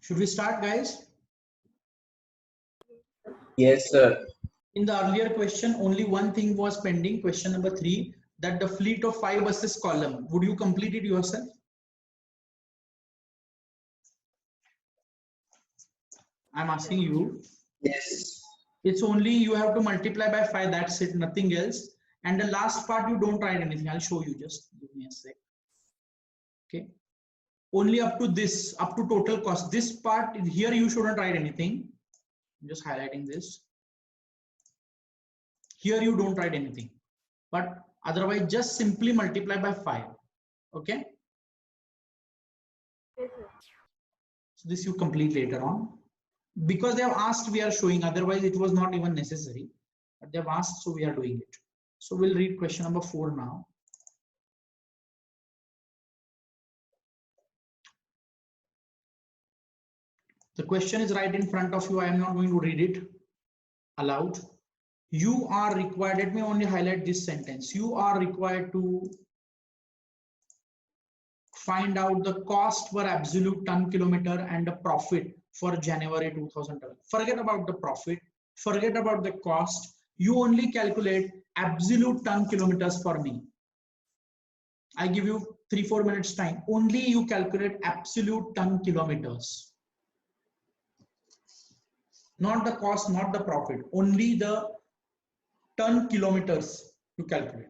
Should we start, guys? Yes, sir. In the earlier question, only one thing was pending, question number 3, that the fleet of 5 buses column. Would you complete it yourself? I'm asking you. Yes. It's only you have to multiply by 5, that's it, nothing else. And the last part you don't write anything. I'll show you, just give me a sec. Okay. Only up to this, up to total cost. This part here you shouldn't write anything. I'm just highlighting this. Here you don't write anything, but otherwise just simply multiply by 5. Okay. Yes, sir. So this you complete later on. Because they have asked, we are showing, otherwise it was not even necessary. But they have asked, so we are doing it. So we'll read question number 4 now. The question is right in front of you. I am not going to read it aloud. You are required, let me only highlight this sentence. You are required to find out the cost per absolute ton kilometer and the profit for January 2012. Forget about the profit, forget about the cost. You only calculate absolute ton kilometers for me. I give you 3-4 minutes time. Only you calculate absolute ton kilometers. Not the cost, not the profit, only the ton kilometers you calculate.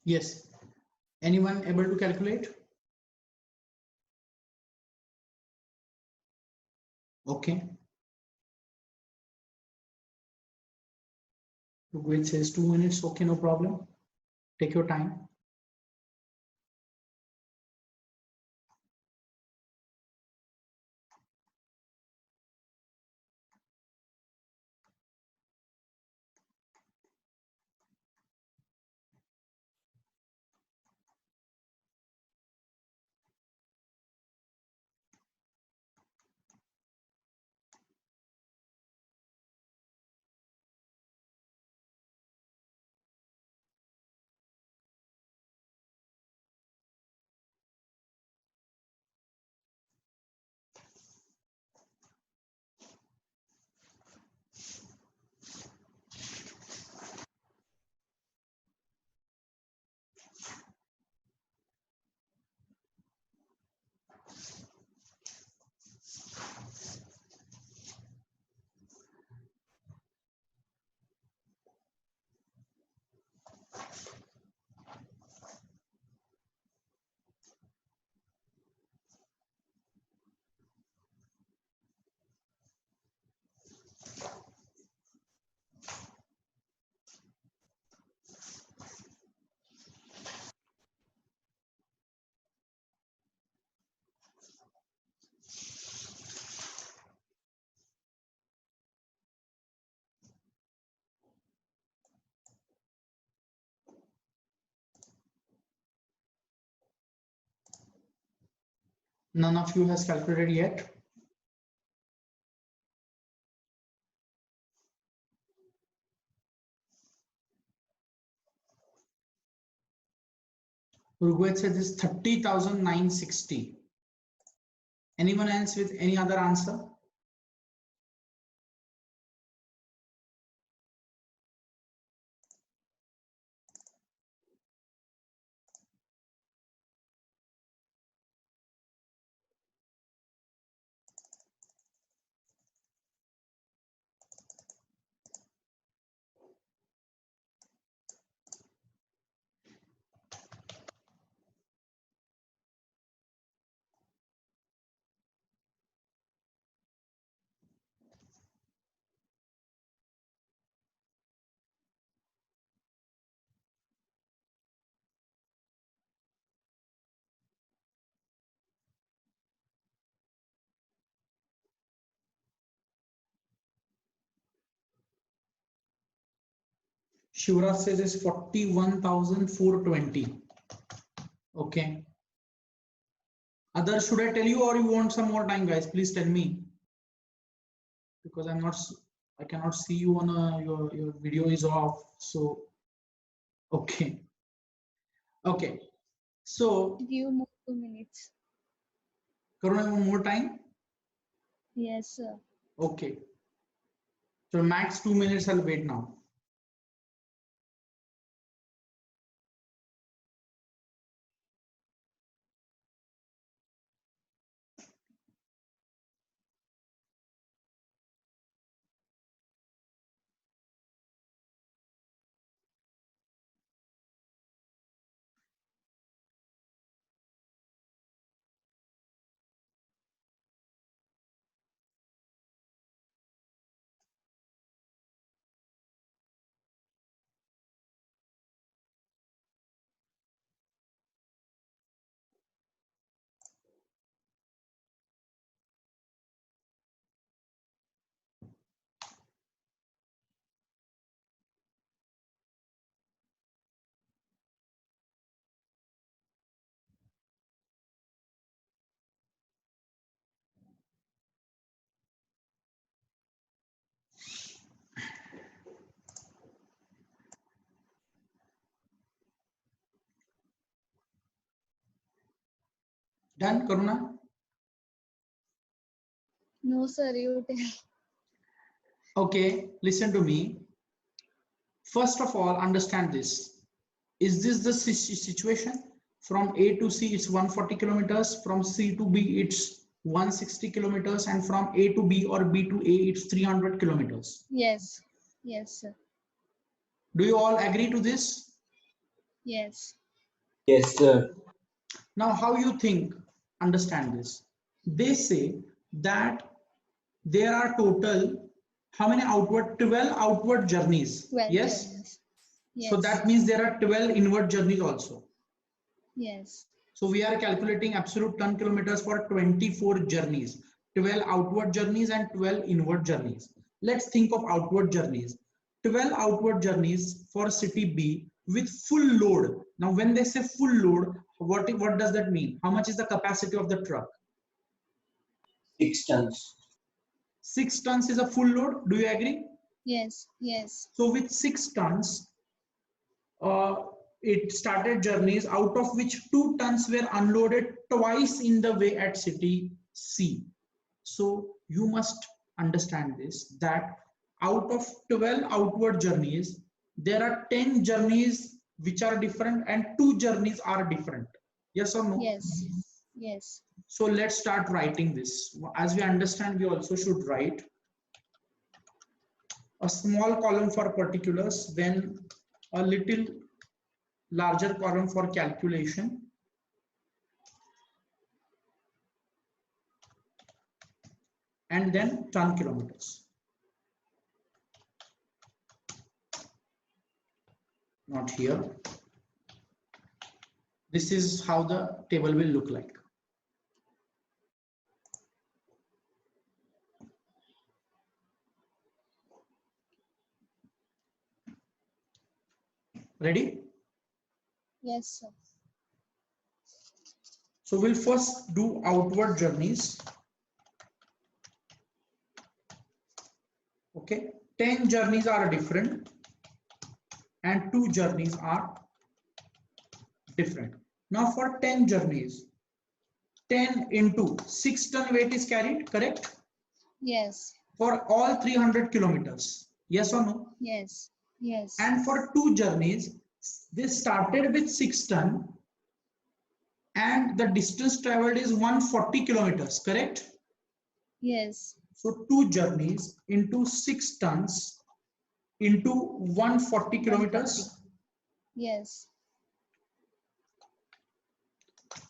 Yes. Anyone able to calculate? Okay. Rugved says 2 minutes. Okay, no problem. Take your time. None of you has calculated yet. Rugved says this 30,960. Anyone else with any other answer? Shivraj says is 41,420. Okay. Others, should I tell you or you want some more time, guys? Please tell me. Because I cannot see you on your video is off. So, okay. Okay. So, Give more 2 minutes. Karuna, one more time? Yes, sir. Okay. So, max 2 minutes, I'll wait now. Done, Karuna? No, sir, you tell. Okay, listen to me. First of all, understand this. Is this the situation? From A to C, it's 140 kilometers. From C to B, it's 160 kilometers. And from A to B or B to A, it's 300 kilometers. Yes. Yes, sir. Do you all agree to this? Yes. Yes, sir. Now, how you think, understand this? They say that there are total, how many outward, 12 outward journeys. 12 Yes. journeys. So Yes. that means there are 12 inward journeys also. Yes. So we are calculating absolute ton kilometers for 24 journeys, 12 outward journeys and 12 inward journeys. Let's think of outward journeys. 12 outward journeys for city B with full load. Now, when they say full load, what does that mean? How much is the capacity of the truck? 6 tons. 6 tons is a full load. Do you agree? Yes. Yes. So with 6 tons, it started journeys, out of which 2 tons were unloaded twice in the way at city C. So you must understand this, that out of 12 outward journeys, there are 10 journeys which are different and 2 journeys are different. Yes or no? Yes. Yes. So let's start writing this. As we understand, we also should write a small column for particulars, then a little larger column for calculation, and then ton kilometers. Not here. This is how the table will look like. Ready? Yes, sir. So we'll first do outward journeys. Okay, 10 journeys are different and 2 journeys are different. Now for 10 journeys, 10 into 6 ton weight is carried, correct? Yes. For all 300 kilometers. Yes or no? Yes. Yes. And for 2 journeys, they started with 6 ton and the distance traveled is 140 kilometers, correct? Yes. So 2 journeys into 6 tons into 140 kilometers Yes.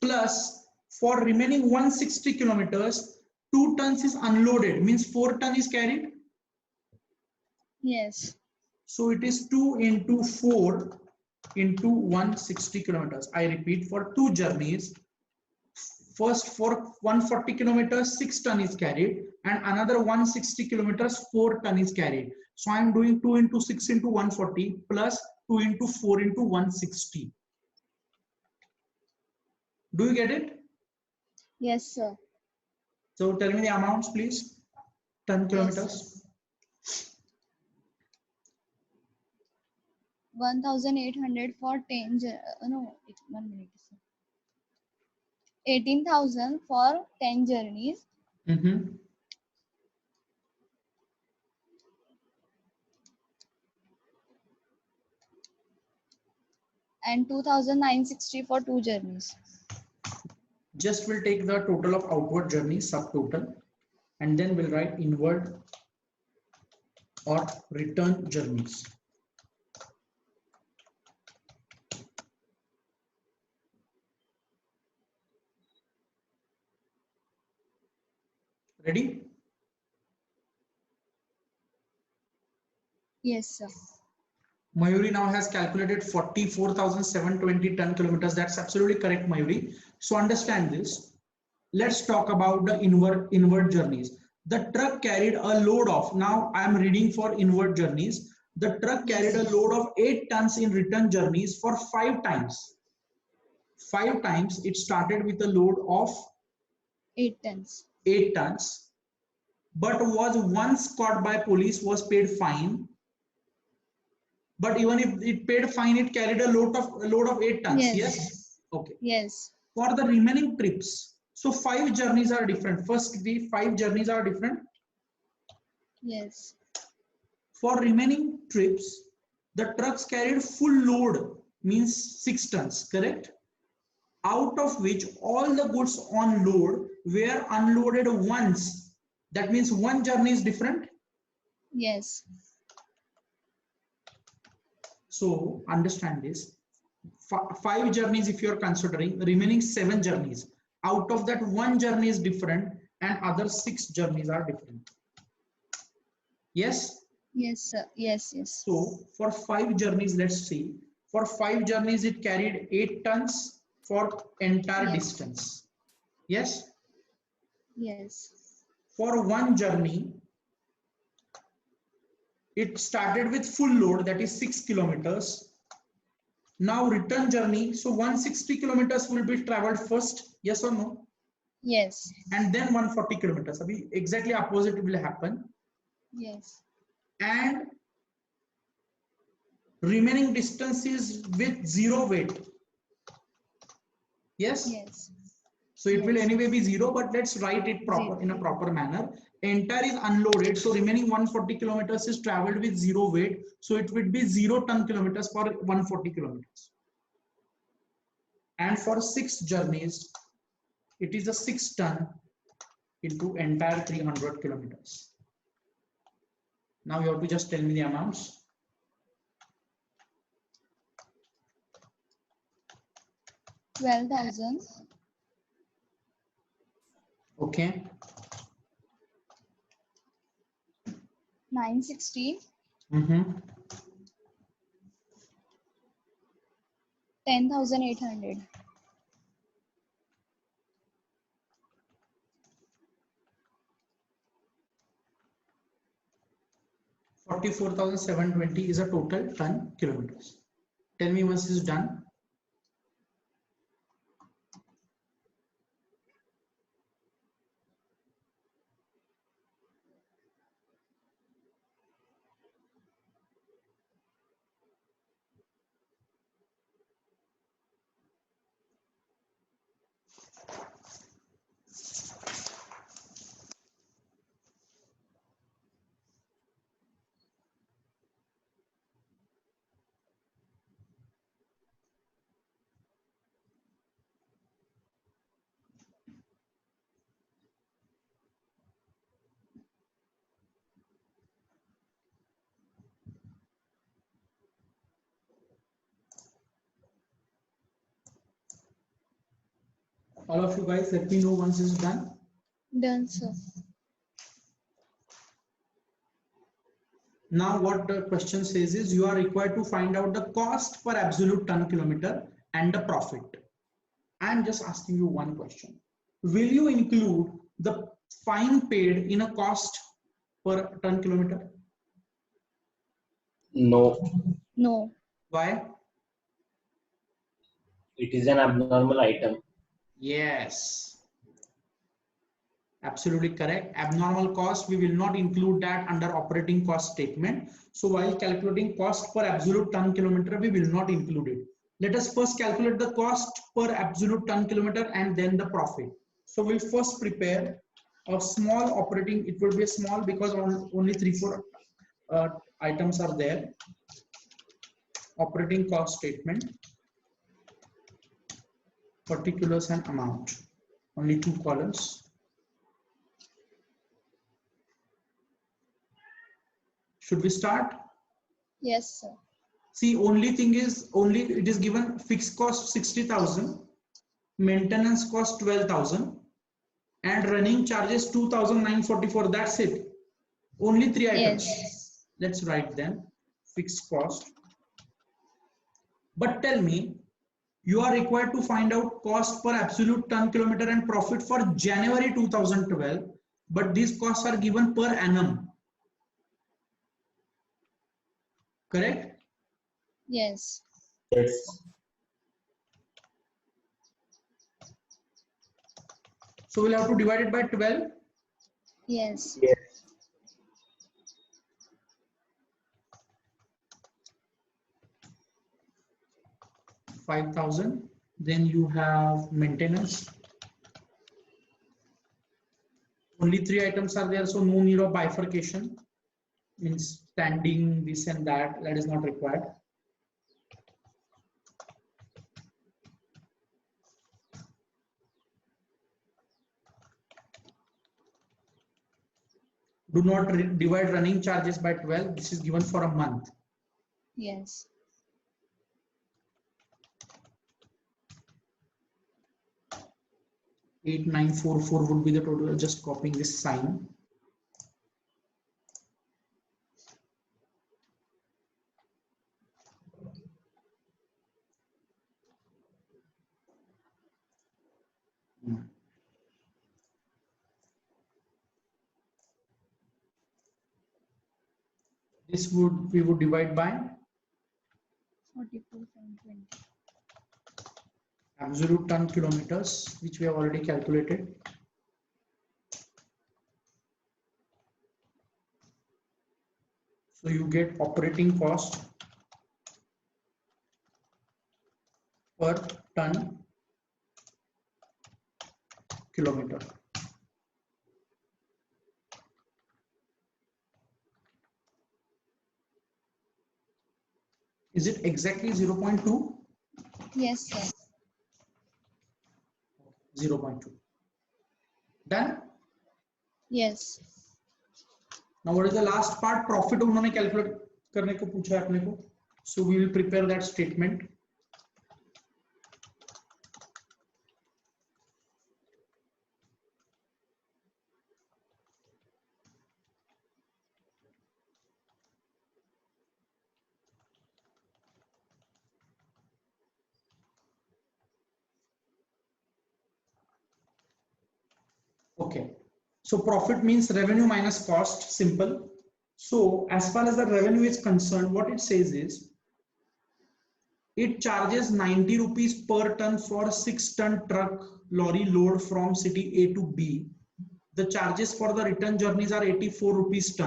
plus for remaining 160 kilometers, 2 tons is unloaded, means 4 ton is carried. Yes. So it is 2 into 4 into 160 kilometers. I repeat, for 2 journeys, first for 140 kilometers, 6 ton is carried, and another 160 kilometers, 4 ton is carried. So I am doing 2 into 6 into 140 plus 2 into 4 into 160. Do you get it? Yes, sir. So tell me the amounts, please. Ton kilometers. 1,800 for 10. No, 1 minute. Sir. 18,000 for 10 journeys. And 2,960 for 2 journeys. Just we'll take the total of outward journeys, subtotal, and then we'll write inward or return journeys. Ready? Yes, sir. Mayuri now has calculated 44,720 ton kilometers. That's absolutely correct, Mayuri. So understand this. Let's talk about the inward journeys. The truck carried a load of, now I am reading for inward journeys. The truck carried a load of 8 tons in return journeys for 5 times. 5 times it started with a load of 8 tons. 8 tons, but was once caught by police, was paid fine. But even if it paid fine, it carried a load of 8 tons. Yes. Okay. Yes. For the remaining trips, so 5 journeys are different. First, the 5 journeys are different. Yes. For remaining trips, the trucks carried full load, means 6 tons, correct? Out of which all the goods on load were unloaded once. That means one journey is different. Yes. So understand this. 5 journeys if you are considering, remaining 7 journeys. Out of that, 1 journey is different and other 6 journeys are different. Yes? Yes, sir. Yes, yes. So for 5 journeys, let's see. For 5 journeys, it carried 8 tons for entire Yes. distance. Yes? Yes. For 1 journey, it started with full load, that is 6 kilometers. Now return journey, so 160 kilometers will be traveled first, yes or no? Yes. And then 140 kilometers. Abhi exactly opposite will happen. Yes. And remaining distance is with 0 weight. Yes? Yes. So it will Yes. anyway be 0, but let's write it proper 0. in a proper manner. Entire is unloaded, so remaining 140 kilometers is traveled with 0 weight. So it would be 0 ton kilometers for 140 kilometers. And for 6 journeys, it is a 6 ton into entire 300 kilometers. Now you have to just tell me the amounts. $12,000. Okay. 960. 10,800. 44,720 is a total ton kilometers. Tell me once this is done. All of you guys, let me know once this is done. Done, sir. Now what the question says is you are required to find out the cost per absolute ton kilometer and the profit. I am just asking you one question. Will you include the fine paid in a cost per ton kilometer? No, No. Why? it is an abnormal item. Yes. Absolutely correct. Abnormal cost, we will not include that under operating cost statement. So while calculating cost per absolute ton kilometer, we will not include it. Let us first calculate the cost per absolute ton kilometer and then the profit. So we'll first prepare a small operating, it will be a small because only 3-4 items are there. Operating cost statement, particulars and amount, only 2 columns. Should we start? Yes, sir. See, only thing is, only it is given fixed cost 60,000, maintenance cost 12,000, and running charges 2,944. That's it. Only 3 items. Yes. Let's write them. Fixed cost. But tell me, you are required to find out cost per absolute ton kilometer and profit for January 2012. But these costs are given per annum. Correct? Yes. Yes. So we'll have to divide it by 12. Yes. Yes. 5,000. Then you have maintenance. Only 3 items are there, so no need of bifurcation. Means standing, this and that is not required. Do not divide running charges by 12. This is given for a month. Yes. 8944 would be the total. Just copying this sign. This would we would divide by 44,720. absolute ton kilometers, which we have already calculated. So you get operating cost per ton kilometer. Is it exactly 0.2? Yes, sir. 0.2. Done? Yes. Now what is the last part? Profit उन्होंने calculate करने को पूछा है अपने को. So we will prepare that statement. Okay. So profit means revenue minus cost, simple. So as far as the revenue is concerned, what it says is it charges 90 rupees per ton for 6-ton truck lorry load from city A to B. The charges for the return journeys are 84 rupees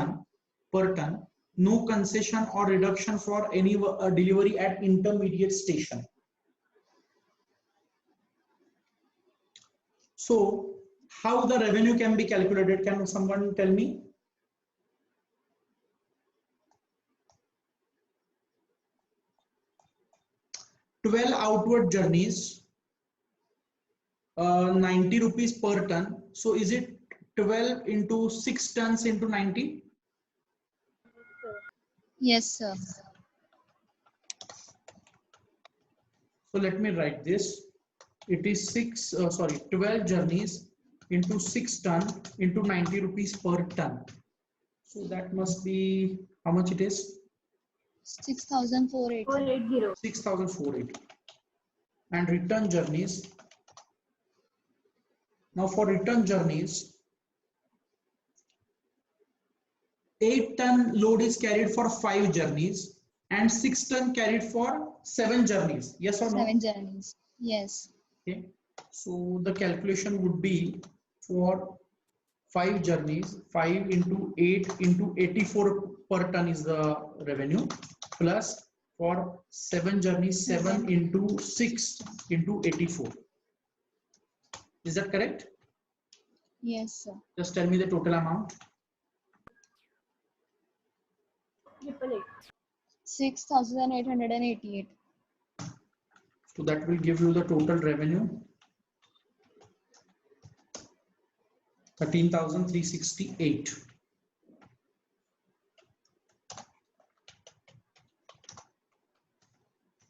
per ton. No concession or reduction for any delivery at intermediate station. So how the revenue can be calculated? Can someone tell me? 12 outward journeys, 90 rupees per ton. So is it 12 into 6 tons into 90? Yes, sir. So let me write this. It is 12 journeys into 6 ton into 90 rupees per ton. So that must be how much it is? 6,480. 6,480. And return journeys. Now for return journeys, 8-ton load is carried for 5 journeys and 6-ton carried for 7 journeys. Yes or no? 7 journeys. Yes. Okay. So the calculation would be for 5 journeys, 5 into 8 into 84 per ton is the revenue, plus for 7 journeys, 7 into 6 into 84. Is that correct? Yes, sir. Just tell me the total amount. 6,888. So that will give you the total revenue, 13,368.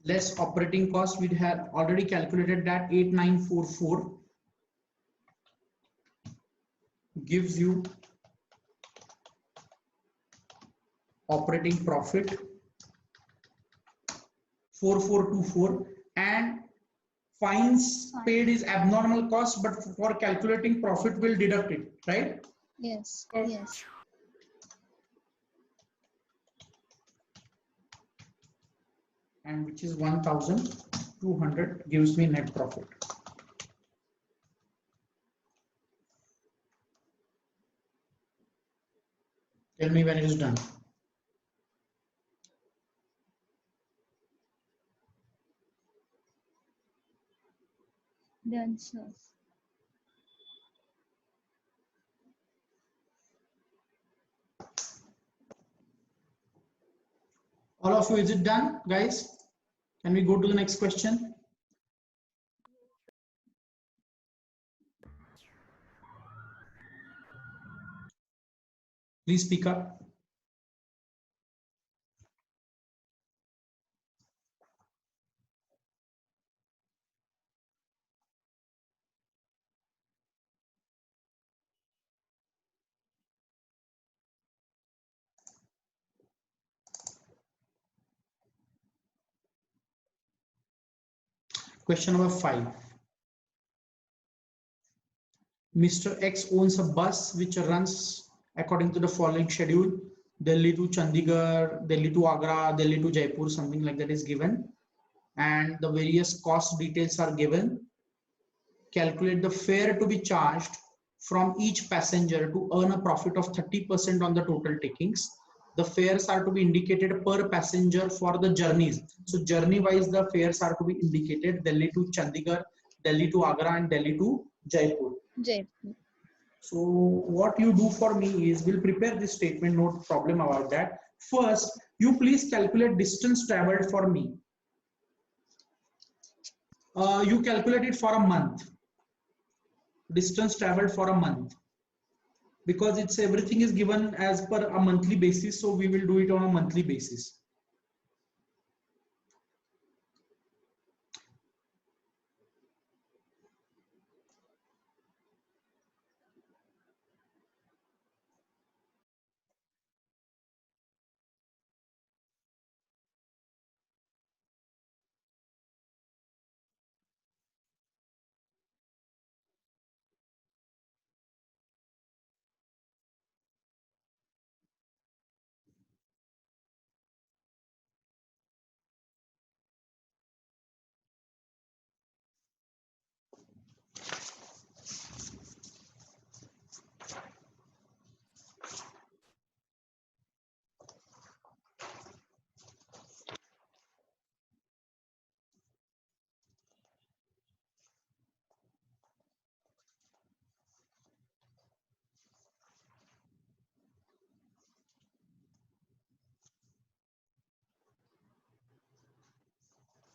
Less operating cost, we have already calculated that 8944 gives you operating profit 4424, and fines paid is abnormal cost, but for calculating profit we'll deduct it, right? Yes. Yes. And which is 1,200 gives me net profit. Tell me when it is done. Done, sir. All of you, is it done, guys? Can we go to the next question? Please speak up. Question number 5. Mr. X owns a bus which runs according to the following schedule: Delhi to Chandigarh, Delhi to Agra, Delhi to Jaipur, something like that is given, and the various cost details are given. Calculate the fare to be charged from each passenger to earn a profit of 30% on the total takings. The fares are to be indicated per passenger for the journeys. So journey wise, the fares are to be indicated: Delhi to Chandigarh, Delhi to Agra, and Delhi to Jaipur. Jaipur. So what you do for me is, we'll prepare this statement, no problem about that. First, you please calculate distance traveled for me. You calculate it for a month. Distance traveled for a month, because it's everything is given as per a monthly basis, so we will do it on a monthly basis.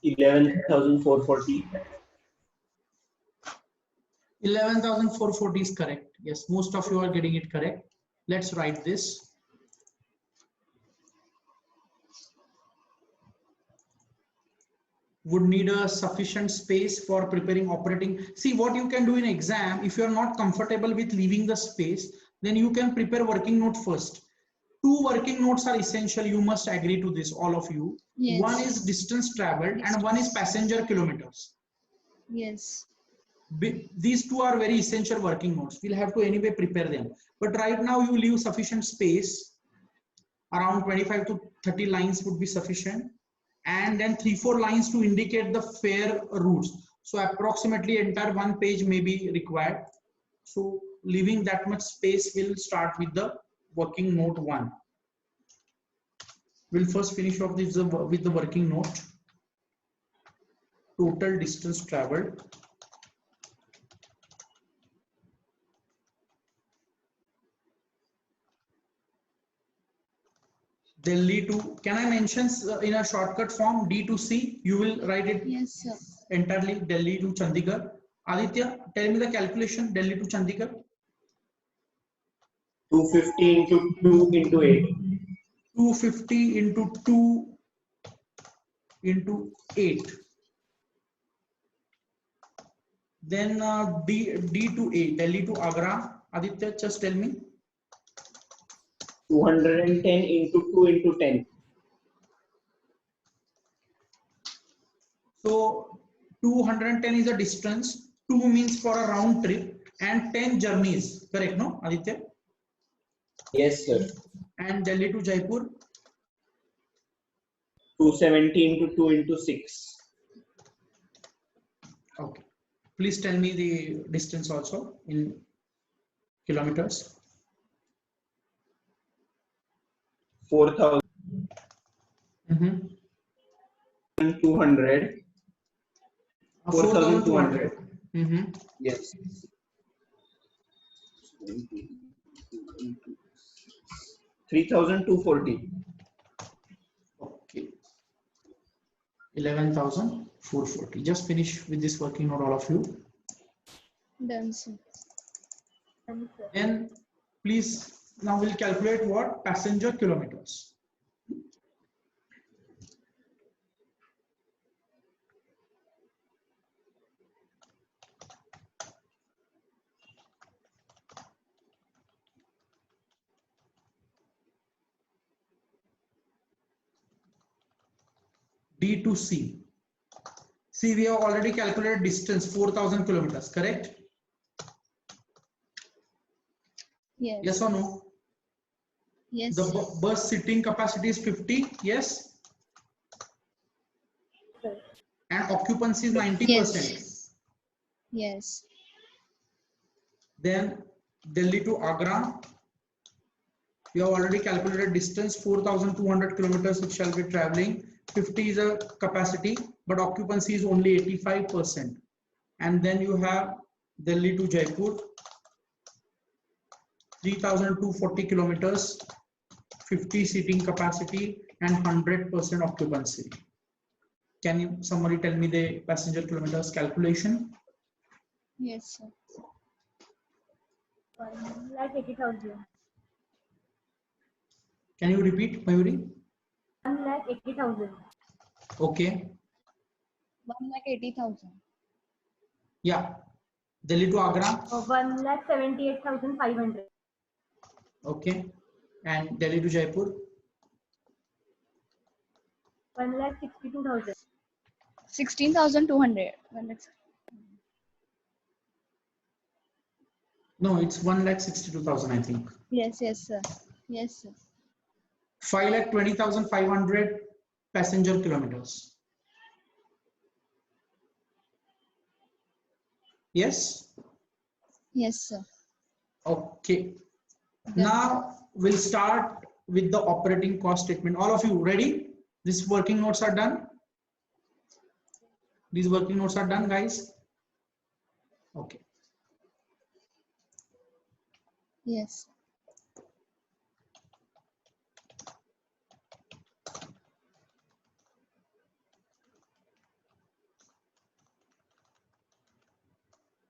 $11,440. 11,440 is correct. Yes, most of you are getting it correct. Let's write this. Would need a sufficient space for preparing operating. See, what you can do in exam, if you are not comfortable with leaving the space, then you can prepare working note first. 2 working notes are essential. You must agree to this, all of you. Yes. One is distance traveled and one is passenger kilometers. Yes. These two are very essential working notes. We'll have to anyway prepare them. But right now you leave sufficient space. Around 25 to 30 lines would be sufficient. And then 3-4 lines to indicate the fare routes. So approximately entire 1 page may be required. So leaving that much space, we'll start with the working note 1. We'll first finish off this with the working note. Total distance traveled. Delhi to, can I mention in a shortcut form, D to C? You will write it. Yes, sir. Entirely Delhi to Chandigarh. Aditya, tell me the calculation. Delhi to Chandigarh. 250 into 2 into 8. 250 into 2 into 8. Then D to A, Delhi to Agra. Aditya, just tell me. 210 into 2 into 10. So 210 is a distance, 2 means for a round trip, and 10 journeys. Correct, no, Aditya? Yes, sir. And Delhi to Jaipur. 270 into 2 into 6. Okay. Please tell me the distance also in kilometers. 4,200. 4,200. Yes. 3,240. Okay. 11,440. Just finish with this working note, all of you. Done, sir. Then please, now we'll calculate what? Passenger kilometers. D to C. See, we have already calculated distance 4,000 kilometers, correct? Yes. Yes or no? Yes. The bus sitting capacity is 50, yes? And occupancy is 90%. Yes. Yes. Then Delhi to Agra, we have already calculated distance 4,200 kilometers which shall be traveling. 50 is a capacity, but occupancy is only 85%. And then you have Delhi to Jaipur, 3,240 kilometers, 50 seating capacity and 100% occupancy. Can you somebody tell me the passenger kilometers calculation? Yes, sir. 1,80,000. Can you repeat, Mayuri? 1,80,000. Okay. 1,80,000. Yeah. Delhi to Agra. 1,78,500. Okay. And Delhi to Jaipur. 1,62,000. 16,200. No, it's 1,62,000, I think. Yes, yes, sir. Yes, sir. 5,20,500 passenger kilometers. Yes. Yes, sir. Okay. Done. Now we'll start with the operating cost statement. All of you ready? These working notes are done. These working notes are done, guys. Okay. Yes.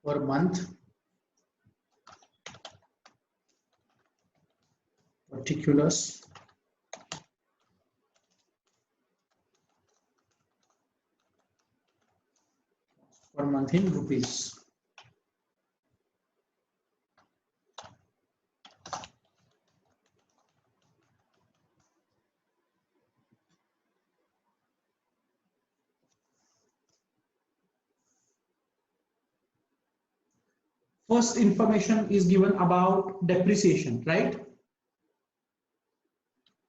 Per month, particulars, per month in rupees. First information is given about depreciation, right?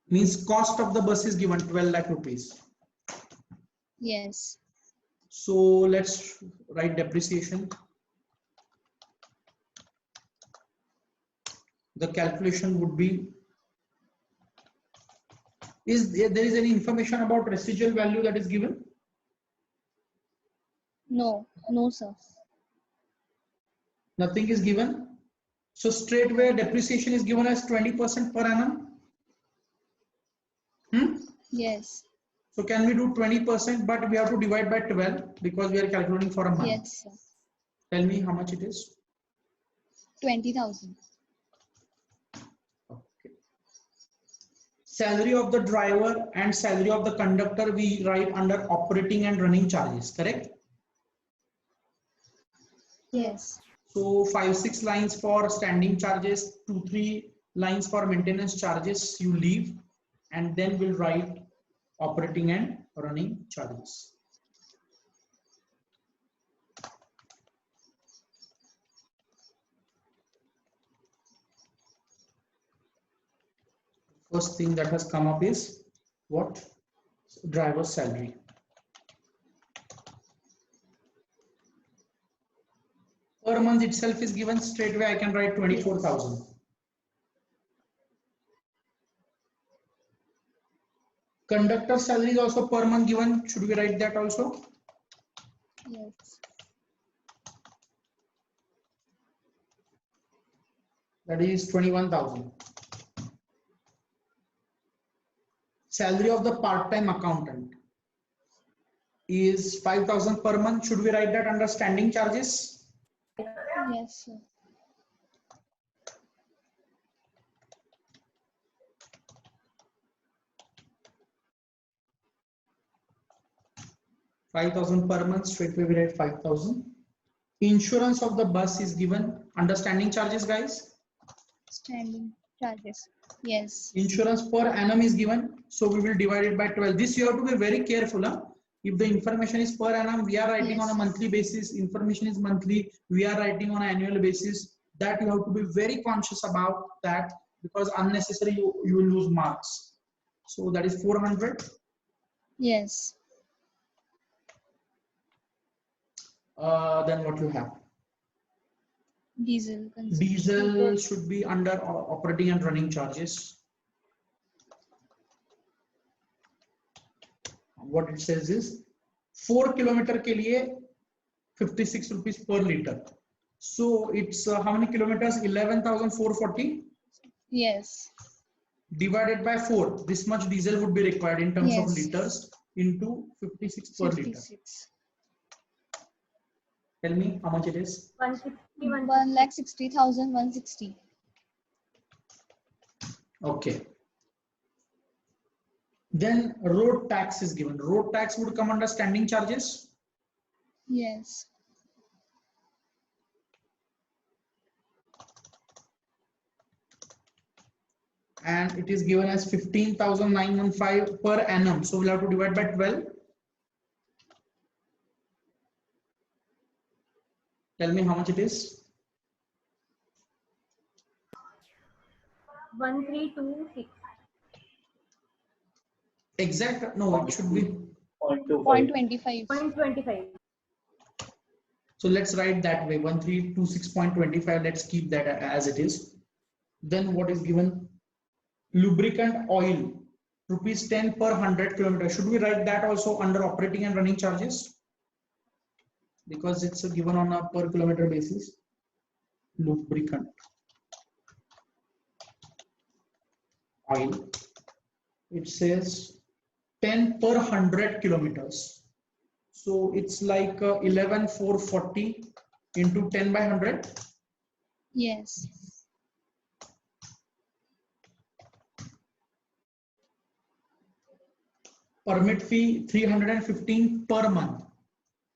Means cost of the bus is given 12 lakh rupees. Yes. So let's write depreciation. The calculation would be, is there any information about residual value that is given? No. No, sir. Nothing is given. So straightway depreciation is given as 20% per annum. Yes. So can we do 20%, but we have to divide by 12 because we are calculating for a month. Yes, sir. Tell me how much it is. 20,000. Okay. Salary of the driver and salary of the conductor we write under operating and running charges, correct? Yes. So 5-6 lines for standing charges, 2-3 lines for maintenance charges you leave, and then we'll write operating and running charges. First thing that has come up is what? Driver's salary. Per month itself is given, straight away I can write 24,000. Conductor salary is also per month given. Should we write that also? Yes. That is 21,000. Salary of the part-time accountant is 5,000 per month. Should we write that under standing charges? Yes, sir. $5,000 per month, straight away we write 5,000. Insurance of the bus is given under standing charges, guys. Standing charges. Yes. Insurance per annum is given, so we will divide it by 12. This you have to be very careful. Huh? If the information is per annum, we are writing on a Yes. monthly basis. Information is monthly, we are writing on an annual basis. That you have to be very conscious about that, because unnecessary you will lose marks. So that is 400. Yes. Then what you have? Diesel consumption. Diesel should be under operating and running charges. What it says is 4 kilometer के लिए 56 rupees per liter. So it's how many kilometers? 11,440 Yes. divided by 4. This much diesel would be required in terms of Yes. liters into 56 per liter. 56. Tell me how much it is. 160, 1,60,160. Okay. Then road tax is given. Road tax would come under standing charges. Yes. And it is given as 15,915 per annum. So we'll have to divide by 12. Tell me how much it is. 1326. Exact? No, it should be. 0.25. 0.25. 0.25. So let's write that way. 1326.25. Let's keep that as it is. Then what is given? Lubricant oil, rupees 10 per 100 kilometers. Should we write that also under operating and running charges? Because it's given on a per kilometer basis. Lubricant oil. It says 10 per 100 kilometers. So it's like 11,440 into 10 by 100. Yes. Permit fee 315 per month.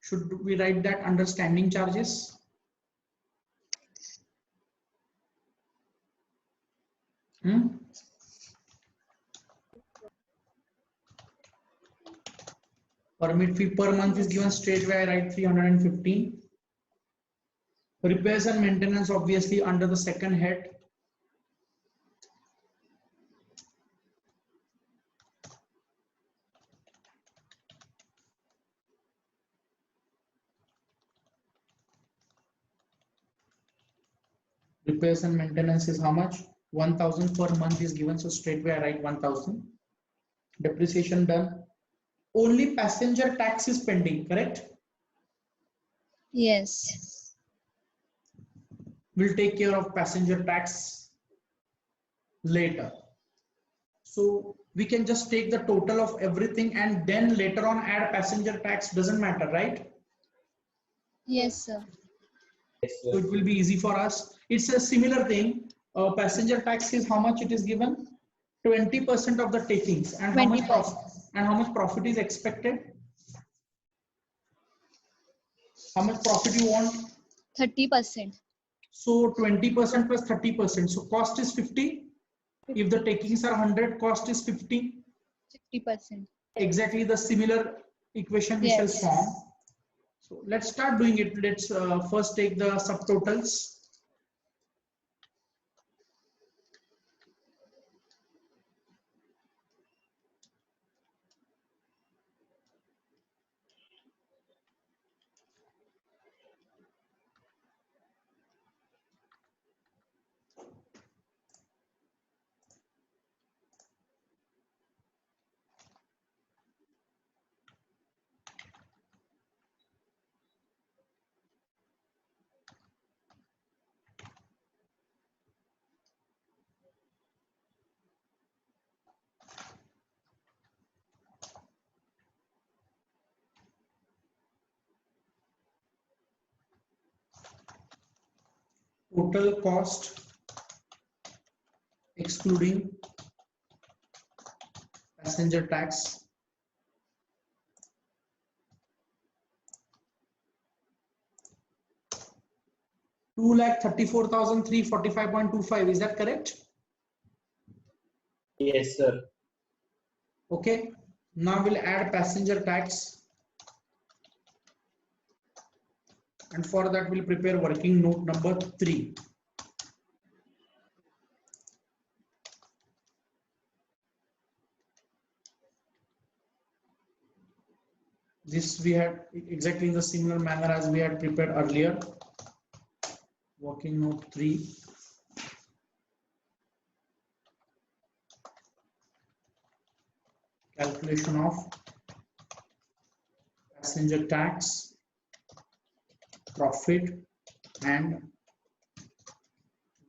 Should we write that under standing charges? Permit fee per month is given straight away. I write 315. Repairs and maintenance obviously under the second head. Repairs and maintenance is how much? 1,000 per month is given, so straight away I write 1,000. Depreciation done. Only passenger tax is pending, correct? Yes. We'll take care of passenger tax later. So we can just take the total of everything and then later on add passenger tax, doesn't matter, right? Yes, sir. Yes, So sir. it will be easy for us. It's a similar thing. Passenger tax is how much it is given? 20% of the takings. And how much 20%. profit? And how much profit is expected? How much profit you want? 30%. So 20% plus 30%. So cost is 50. If the takings are 100, cost is 50. 50%. Exactly the similar equation we shall Yes. form. So let's start doing it. Let's first take the subtotals. Total cost excluding passenger tax. Two lakh 34,345.25. Is that correct? Yes, sir. Okay. Now we'll add passenger tax. And for that, we'll prepare working note number 3. This we had exactly in the similar manner as we had prepared earlier. Working note 3. Calculation of passenger tax, profit, and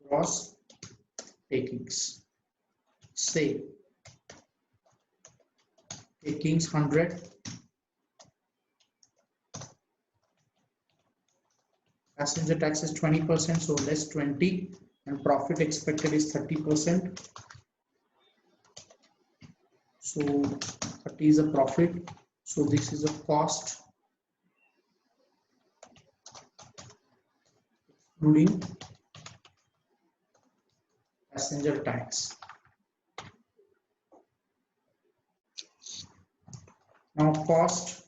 gross takings. Say takings 100, passenger tax is 20%, so less 20, and profit expected is 30%. So 30 is a profit, so this is a cost including passenger tax. Now cost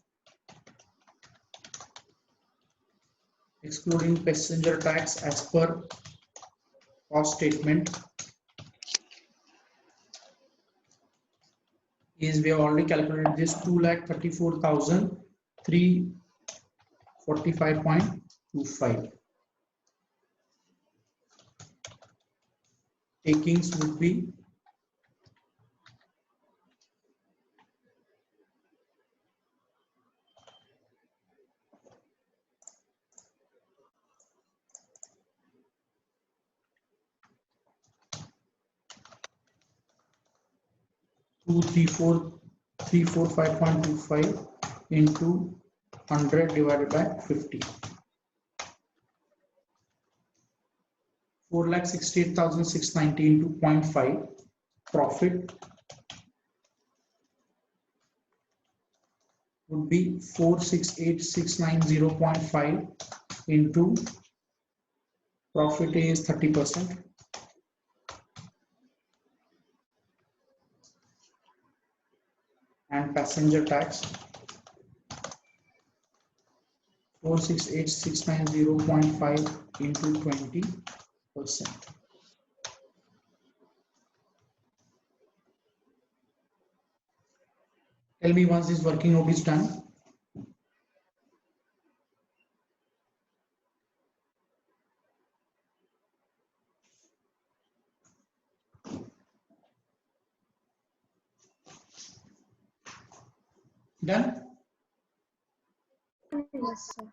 excluding passenger tax as per cost statement is, we have already calculated this, 2,34,345.25. Takings would be 2,345.25 into 100 divided by 50. 4,68,690 into 0.5. Profit would be 468,690.5 into, profit is 30%. And passenger tax 468,690.5 into 20%. Tell me once this working note is done. Done? Yes, sir.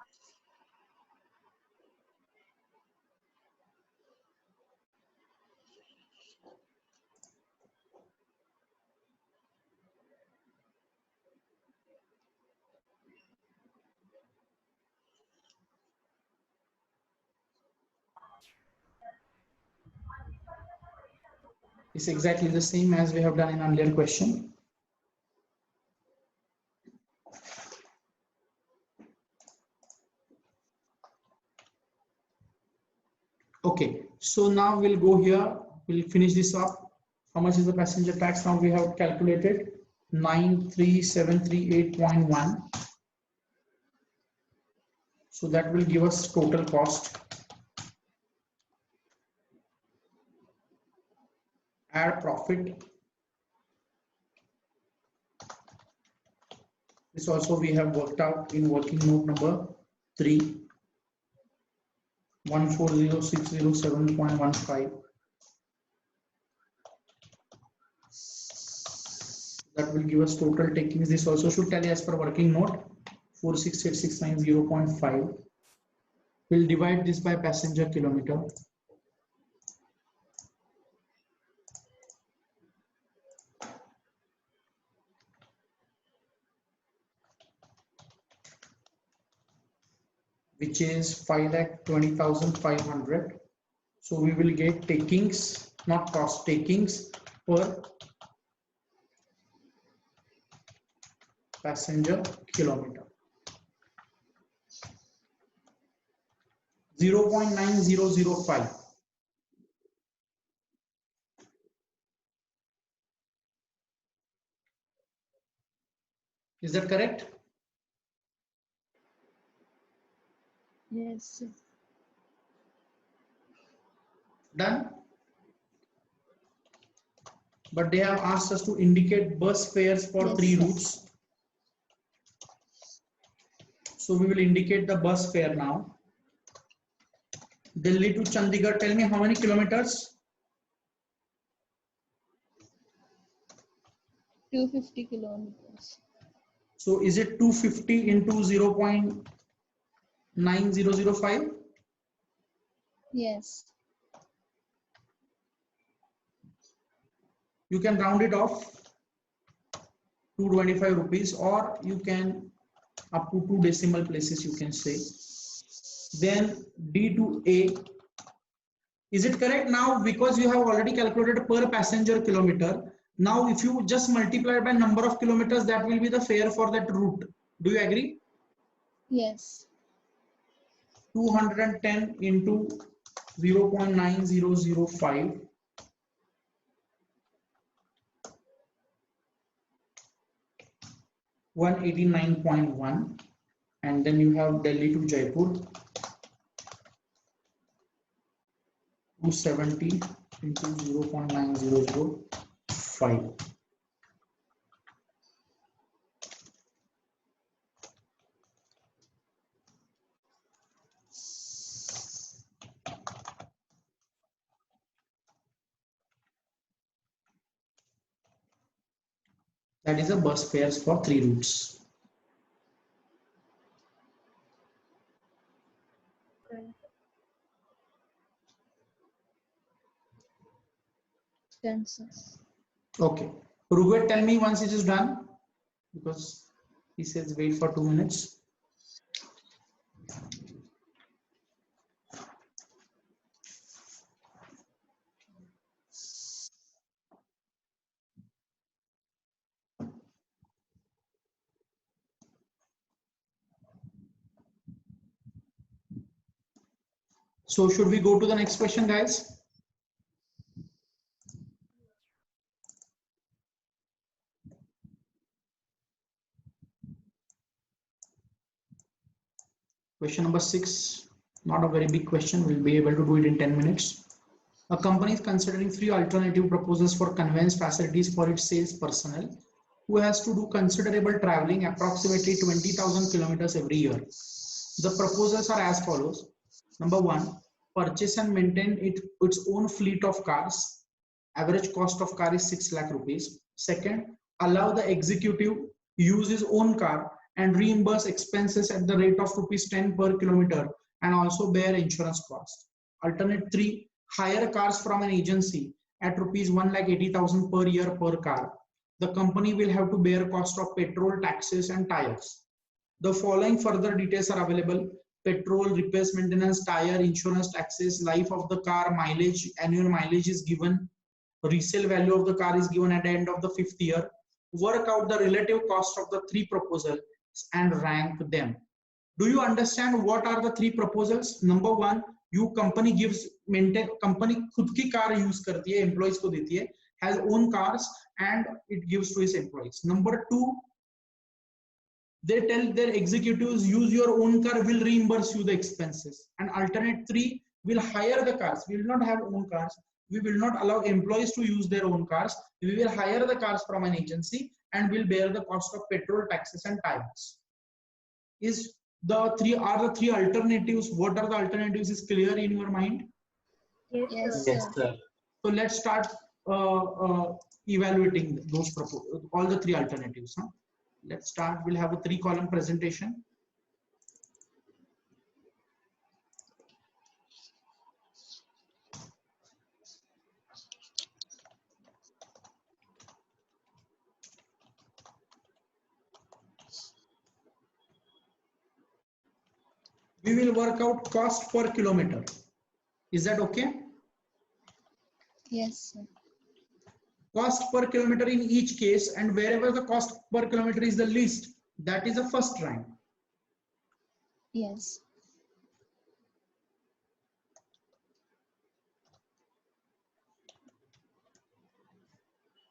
It's exactly the same as we have done in earlier question. Okay, so now we'll go here, we'll finish this up. How much is the passenger tax? Now we have calculated 93738.1. So that will give us total cost. Add profit. This also we have worked out in working note number 3. 140,607.15. That will give us total takings. This also should tally as per working note 468,690.5. We'll divide this by passenger kilometer. Which is 5,20,500. So we will get takings, not cost, takings per passenger kilometer. 0.9005. Is that correct? Yes, sir. Done? But they have asked us to indicate bus fares for Yes, 3 sir. routes. So we will indicate the bus fare now. Delhi to Chandigarh, tell me how many kilometers? 250 kilometers. So is it 250 into 0.9005? Yes. You can round it off 225 rupees, or you can up to 2 decimal places you can say. Then D to A. Is it correct now? Because you have already calculated per passenger kilometer. Now if you just multiply by number of kilometers, that will be the fare for that route. Do you agree? Yes. 210 into 0.9005. $189.1, and then you have Delhi to Jaipur, 270 into 0.9005. That is a bus fares for 3 routes. Done, sir. Okay. Rugved, tell me once it is done, because he says wait for 2 minutes. So should we go to the next question, guys? Question number 6, not a very big question. We'll be able to do it in 10 minutes. A company is considering 3 alternative proposals for conveyance facilities for its sales personnel who has to do considerable traveling, approximately 20,000 kilometers every year. The proposals are as follows. Number 1, purchase and maintain its own fleet of cars. Average cost of car is 6 lakh rupees. Second, allow the executive use his own car and reimburse expenses at the rate of rupees 10 per kilometer and also bear insurance cost. Alternate 3, hire cars from an agency at rupees 1,80,000 per year per car. The company will have to bear cost of petrol, taxes and tires. The following further details are available: petrol, repairs, maintenance, tire, insurance, taxes, life of the car, mileage, annual mileage is given, resale value of the car is given at the end of the 5th year. Work out the relative cost of the 3 proposals and rank them. Do you understand what are the 3 proposals? Number 1, you company gives, maintain, company खुद की car use करती है, employees को देती है, has own cars and it gives to his employees. Number 2, they tell their executives use your own car, will reimburse you the expenses. And alternate 3, will hire the cars. We will not have own cars. We will not allow employees to use their own cars. We will hire the cars from an agency and will bear the cost of petrol, taxes and tires. Is the 3 alternatives? What are the alternatives is clear in your mind? Yes, Yes, sir. Yes, sir. sir. So let's start evaluating those all the 3 alternatives. Let's start. We'll have a 3-column presentation. We will work out cost per kilometer. Is that okay? Yes, sir. Cost per kilometer in each case, and wherever the cost per kilometer is the least, that is the first rank. Yes.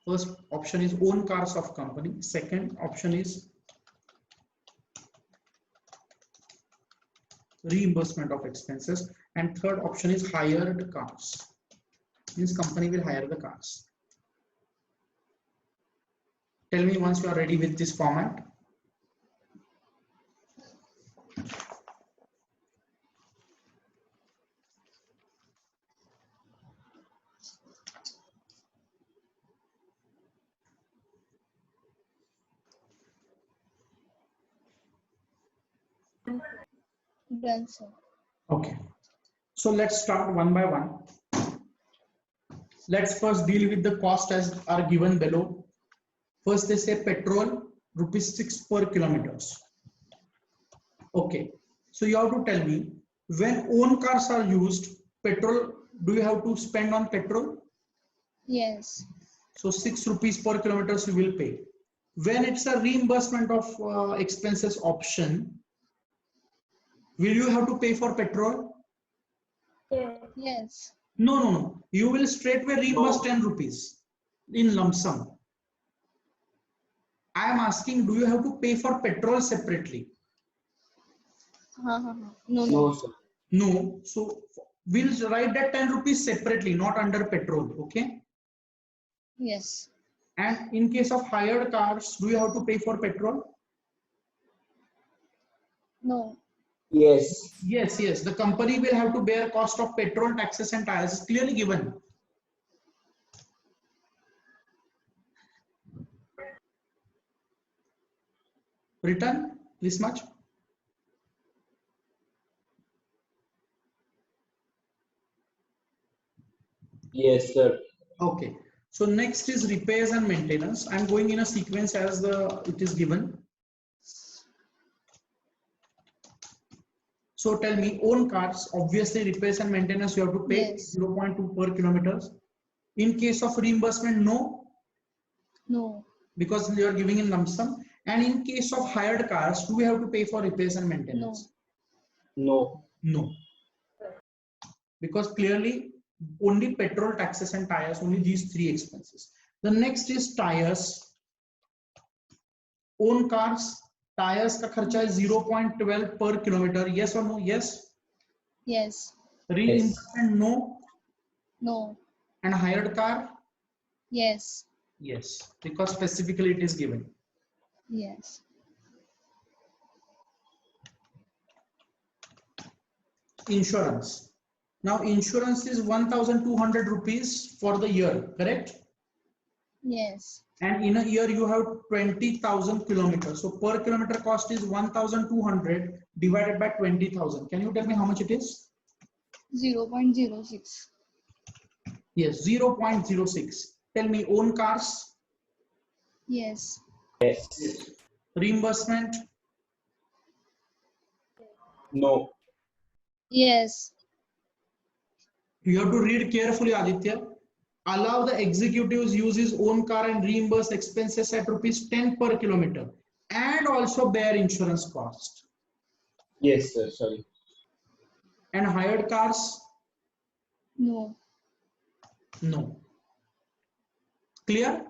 First option is own cars of company. Second option is reimbursement of expenses. And third option is hired cars. Means company will hire the cars. Tell me once you are ready with this format. Done, sir. Okay. So let's start one by one. Let's first deal with the cost as are given below. First they say petrol ₹6 per kilometers. Okay. So you have to tell me, when own cars are used, petrol, do you have to spend on petrol? Yes. So ₹6 per kilometers you will pay. When it's a reimbursement of expenses option, will you have to pay for petrol? Yes. Yes. No. You will straightway reimburse ₹10 in lump sum. I am asking, do you have to pay for petrol separately? No, No, no. sir. No. So we'll write that ₹10 separately, not under petrol. Okay. Yes. And in case of hired cars, do you have to pay for petrol? No. Yes. Yes. The company will have to bear cost of petrol, taxes, and tires. It's clearly given. Written this much. Yes, sir. Okay. So next is repairs and maintenance. I'm going in a sequence as it is given. So tell me, own cars, obviously repairs and maintenance you have to pay Yes. 0.2 per kilometers. In case of reimbursement, no, No. because you are giving in lump sum. And in case of hired cars, do we have to pay for repairs and maintenance? No. No. Because clearly only petrol, taxes, and tires, only these three expenses. The next is tires. Own cars, tires का खर्चा is 0.12 per kilometer. Yes or no? Yes. Yes. Reimbursement, no. No. And hired car, Yes. yes, because specifically it is given. Yes. Insurance. Now insurance is 1,200 rupees for the year, correct? Yes. And in a year you have 20,000 kilometers. So per kilometer cost is 1,200 divided by 20,000. Can you tell me how much it is? 0.06. Yes, 0.06. Tell me, own cars, Yes. Yes. reimbursement, No. Yes. you have to read carefully, Aditya. Allow the executives use his own car and reimburse expenses at ₹10 per kilometer and also bear insurance cost. Yes, sir. Sorry. And hired cars, No. no. Clear?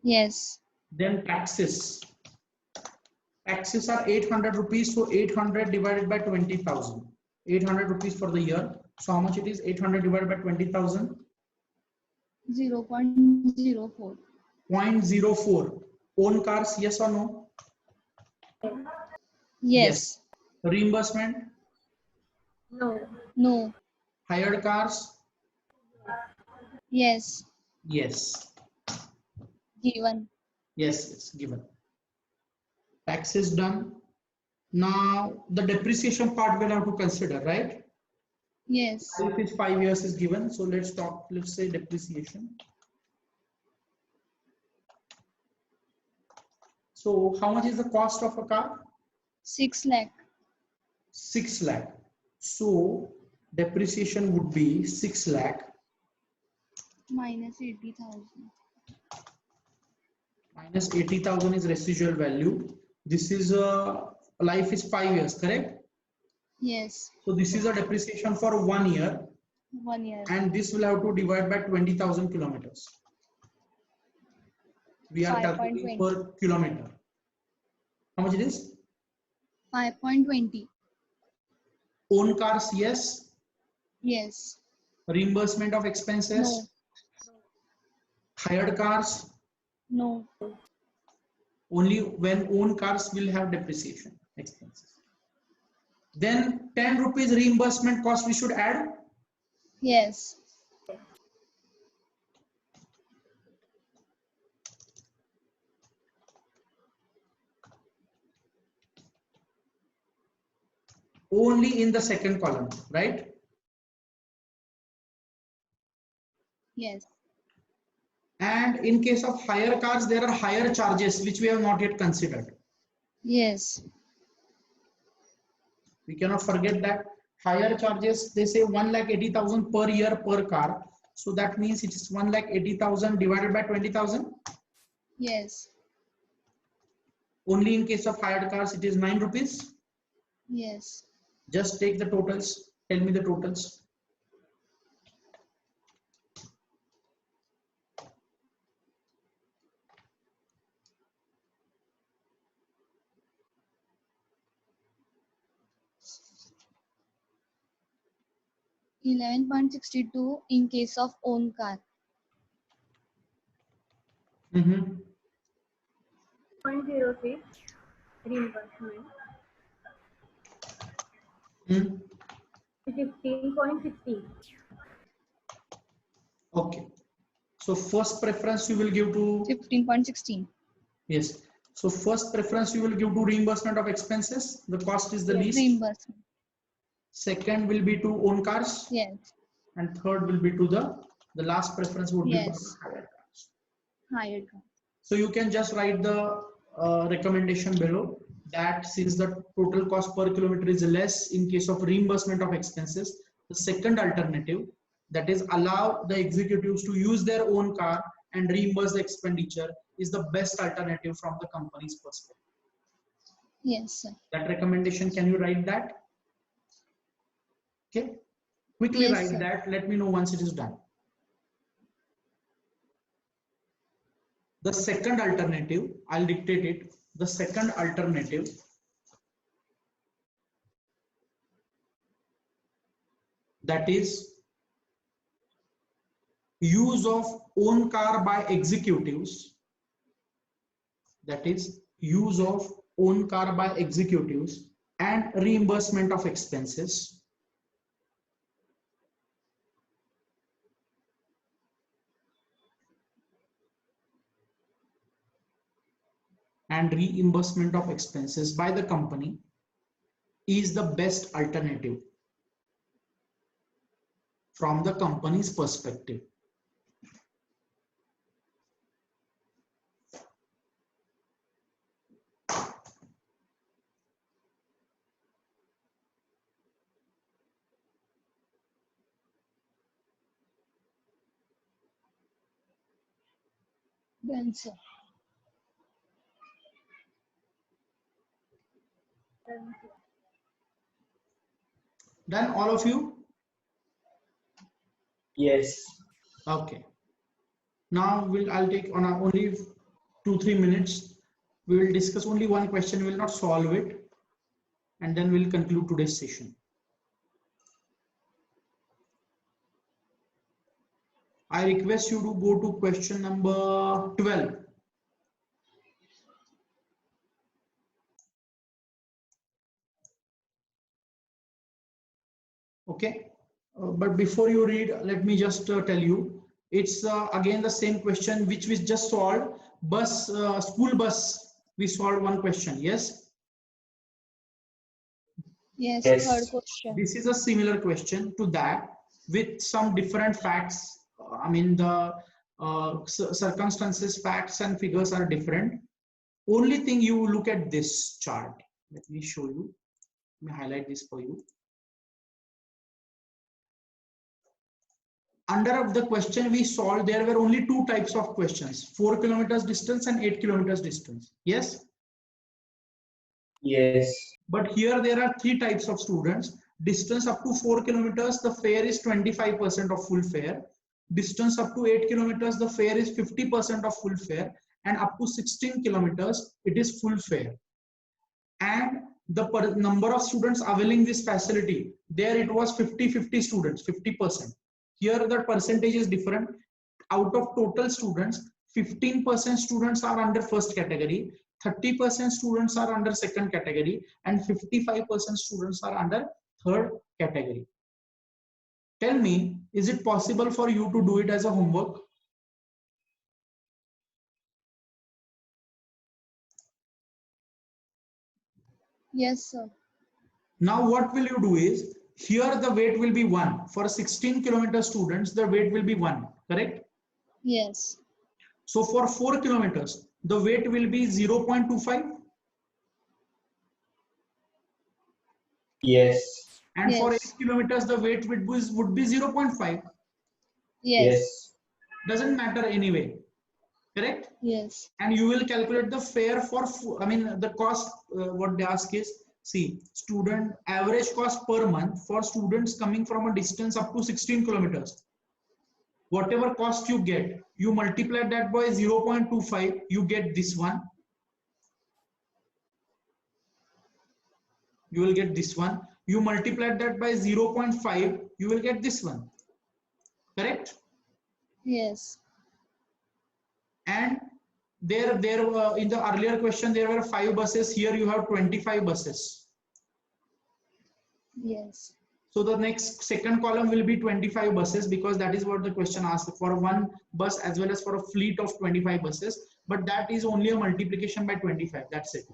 Yes. Then taxes. Taxes are 800 rupees, so 800 divided by 20,000. 800 rupees for the year. So how much it is? 800 divided by 20,000? 0.04. 0.04. Own cars, yes or no? Yes. Reimbursement? No. No. Hired cars? Yes. Yes. Given. Yes, given. Taxes done. Now the depreciation part we'll have to consider, right? Yes. If it's 5 years is given, so let's say depreciation. So how much is the cost of a car? 6 lakh. 6 lakh. So depreciation would be 6 lakh Minus 80,000. minus 80,000 is residual value. This is life is 5 years, correct? Yes. So this is a depreciation for 1 year, 1 year. and this will have to divide by 20,000 kilometers. We are calculating 5.20. per kilometer. How much it is? 5.20. Own cars, yes. Yes. Reimbursement of expenses. No. Hired cars, No. only when own cars will have depreciation expenses. Then 10 rupees reimbursement cost we should add. Yes. Only in the second column, right? Yes. And in case of hire cars, there are higher charges which we have not yet considered. Yes. We cannot forget that higher charges, they say 1,80,000 per year per car. So that means it is 1,80,000 divided by 20,000. Yes. Only in case of hired cars, it is 9 rupees. Yes. Just take the totals. Tell me the totals. $11.62 in case of own car. 0.06 reimbursement. 15.16. Okay. So first preference you will give to 15.16. yes. So first preference you will give to reimbursement of expenses. The cost is the Yes. least. Reimbursement. Second will be to own cars. Yes. And third will be to the last preference would be for Yes. hired cars. Hired car. So you can just write the recommendation below that since the total cost per kilometer is less in case of reimbursement of expenses, the second alternative, that is allow the executives to use their own car and reimburse the expenditure, is the best alternative from the company's perspective. Yes, sir. That recommendation, can you write that? Okay, quickly Yes, write sir. that. Let me know once it is done. The second alternative, I'll dictate it. The second alternative that is use of own car by executives, that is use of own car by executives and reimbursement of expenses by the company is the best alternative from the company's perspective. Done, sir. Done, all of you? Yes. Okay. Now I'll take on only 2-3 minutes. We will discuss only one question. We will not solve it, and then we'll conclude today's session. I request you to go to question number 12. Okay, but before you read, let me just tell you, it's again the same question which we just solved. School bus, we solved one question. Yes. Yes, Yes. third question. This is a similar question to that with some different facts. I mean, the circumstances, facts and figures are different. Only thing, you look at this chart. Let me show you. Let me highlight this for you. Under the question we solved, there were only two types of questions: 4 kilometers distance and 8 kilometers distance. Yes. Yes. But here there are three types of students. Distance up to 4 kilometers, the fare is 25% of full fare. Distance up to 8 kilometers, the fare is 50% of full fare. And up to 16 kilometers, it is full fare. And the number of students availing this facility, there it was 50 students, 50%. Here the percentage is different. Out of total students, 15% students are under first category, 30% students are under second category, and 55% students are under third category. Tell me, is it possible for you to do it as a homework? Yes, sir. Now what will you do is, here the weight will be 1. For 16 kilometer students, the weight will be 1, correct? Yes. So for 4 kilometers, the weight will be 0.25. Yes. And for 8 Yes. kilometers, the weight would be 0.5. Yes. Doesn't matter anyway, correct? Yes. And you will calculate the fare for, the cost, what they ask is, see, student average cost per month for students coming from a distance up to 16 kilometers. Whatever cost you get, you multiply that by 0.25, you get this one. You will get this one. You multiply that by 0.5, you will get this one. Correct? Yes. And there in the earlier question, there were 5 buses. Here you have 25 buses. Yes. So the next second column will be 25 buses, because that is what the question asked for, one bus as well as for a fleet of 25 buses. But that is only a multiplication by 25. That's it.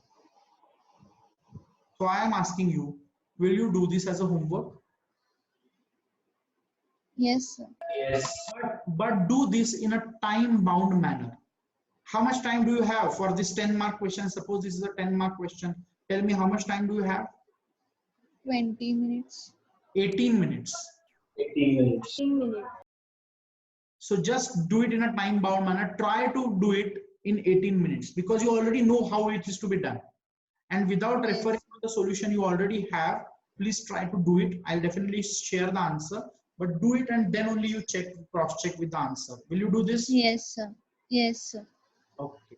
So I am asking you, will you do this as a homework? Yes, sir. Yes. But do this in a time-bound manner. How much time do you have for this 10-mark question? Suppose this is a 10-mark question. Tell me, how much time do you have? 20 minutes. 18 minutes. 18 minutes. 15 minutes. So just do it in a time-bound manner. Try to do it in 18 minutes, because you already know how it is to be done. And without Yes. referring to the solution you already have, please try to do it. I'll definitely share the answer, but do it and then only you check, cross-check with the answer. Will you do this? Yes, sir. Yes, sir. Okay.